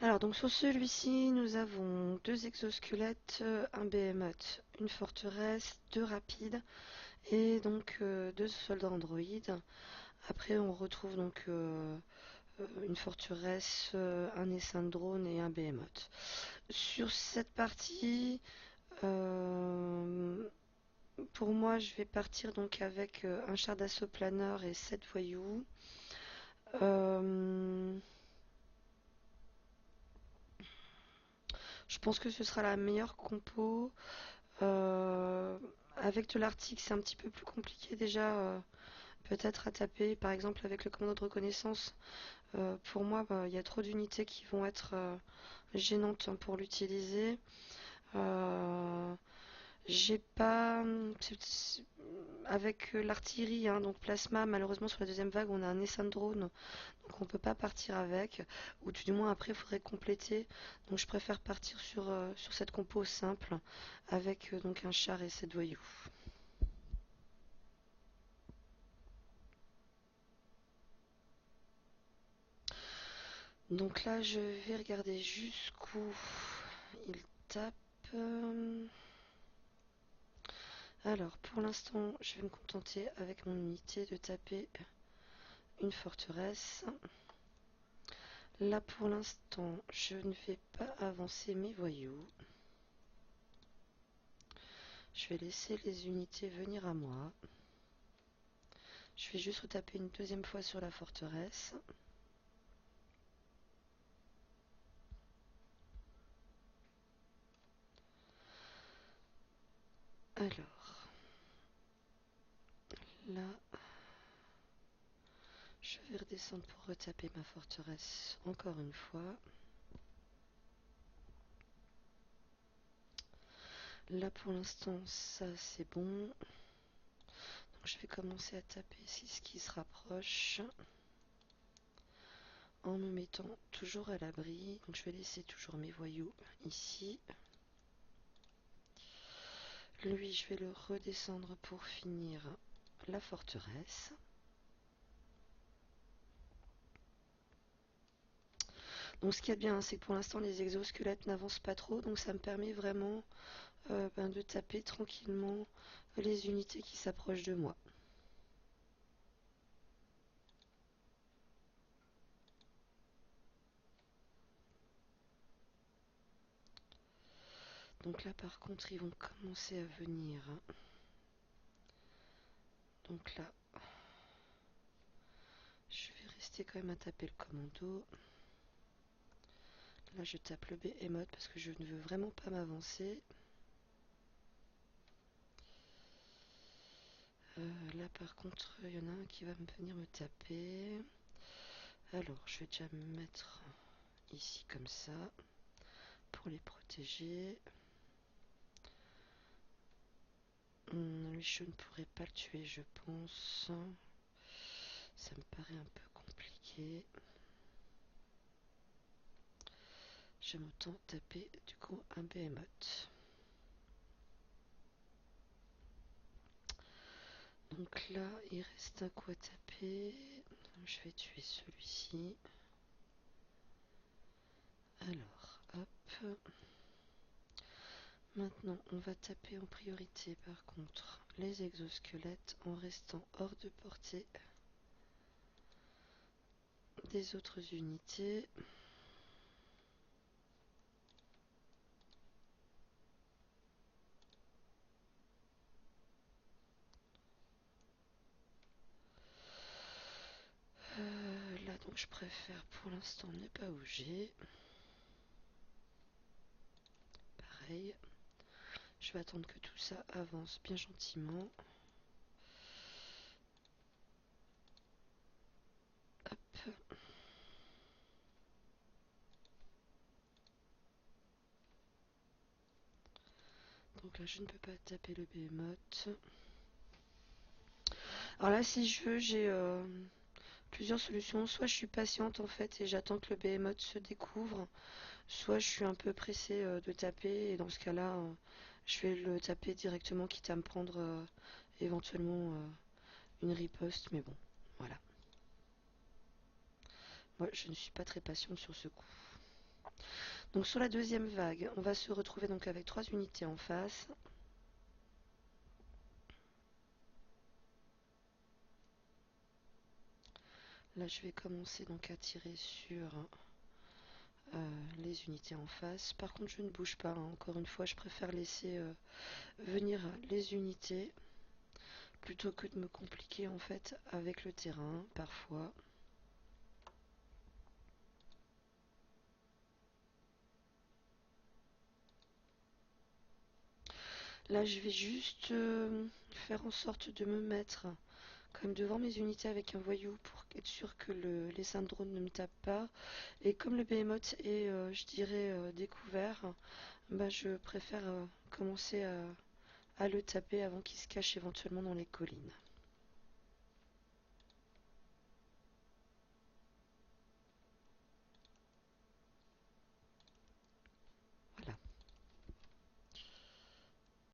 Alors donc sur celui-ci, nous avons deux exosquelettes, un behemoth, une forteresse, deux rapides et donc deux soldats androïdes. Après on retrouve donc une forteresse, un essaim de drone et un behemoth. Sur cette partie, euh, pour moi je vais partir donc avec un char d'assaut planeur et 7 voyous. Euh, je pense que ce sera la meilleure compo. Euh, Avec de l'Arctique, c'est un petit peu plus compliqué déjà, peut-être à taper, par exemple avec le commando de reconnaissance. Pour moi, bah, il y a trop d'unités qui vont être gênantes, hein, pour l'utiliser. Euh, j'ai pas. Avec l'artillerie, hein, donc plasma, malheureusement sur la deuxième vague, on a un essaim de drone, donc on peut pas partir avec. Ou du moins après, il faudrait compléter. Donc je préfère partir sur cette compo simple, avec donc un char et 7 voyous. Donc là, je vais regarder jusqu'où il tape. Alors, pour l'instant, je vais me contenter avec mon unité de taper une forteresse. Là, pour l'instant, je ne vais pas avancer mes voyous. Je vais laisser les unités venir à moi. Je vais juste retaper une deuxième fois sur la forteresse. Alors, là, je vais redescendre pour retaper ma forteresse encore une fois. Là, pour l'instant, ça c'est bon. Donc, je vais commencer à taper ce qui se rapproche en me mettant toujours à l'abri. Donc, je vais laisser toujours mes voyous ici. Lui, je vais le redescendre pour finir la forteresse. Donc ce qu'il y a de bien, c'est que pour l'instant les exosquelettes n'avancent pas trop, donc ça me permet vraiment de taper tranquillement les unités qui s'approchent de moi. Donc là par contre ils vont commencer à venir, hein. Donc là, je vais rester quand même à taper le commando. Là je tape le behemoth parce que je ne veux vraiment pas m'avancer. Là par contre il y en a un qui va venir me taper. Alors je vais déjà me mettre ici comme ça pour les protéger. Lui je ne pourrais pas le tuer je pense. Ça me paraît un peu compliqué. J'aime autant taper du coup un behemoth. Donc là il reste un coup à taper. Je vais tuer celui-ci. Alors hop. Maintenant on va taper en priorité par contre les exosquelettes en restant hors de portée des autres unités. Là donc je préfère pour l'instant ne pas bouger. Pareil. Je vais attendre que tout ça avance bien gentiment. Hop. Donc là je ne peux pas taper le behemoth. Alors là si je veux j'ai plusieurs solutions. Soit je suis patiente en fait et j'attends que le behemoth se découvre. Soit je suis un peu pressée de taper et dans ce cas-là je vais le taper directement quitte à me prendre éventuellement une riposte. Mais bon voilà. Moi je ne suis pas très patiente sur ce coup. Donc sur la deuxième vague, on va se retrouver donc avec 3 unités en face. Là, je vais commencer donc à tirer sur les unités en face. Par contre, je ne bouge pas, hein. Encore une fois, je préfère laisser venir les unités plutôt que de me compliquer en fait avec le terrain parfois. Là, je vais juste faire en sorte de me mettre comme devant mes unités avec un voyou pour être sûr que les syndromes ne me tapent pas. Et comme le behemoth est, je dirais, découvert, bah, je préfère commencer à le taper avant qu'il se cache éventuellement dans les collines.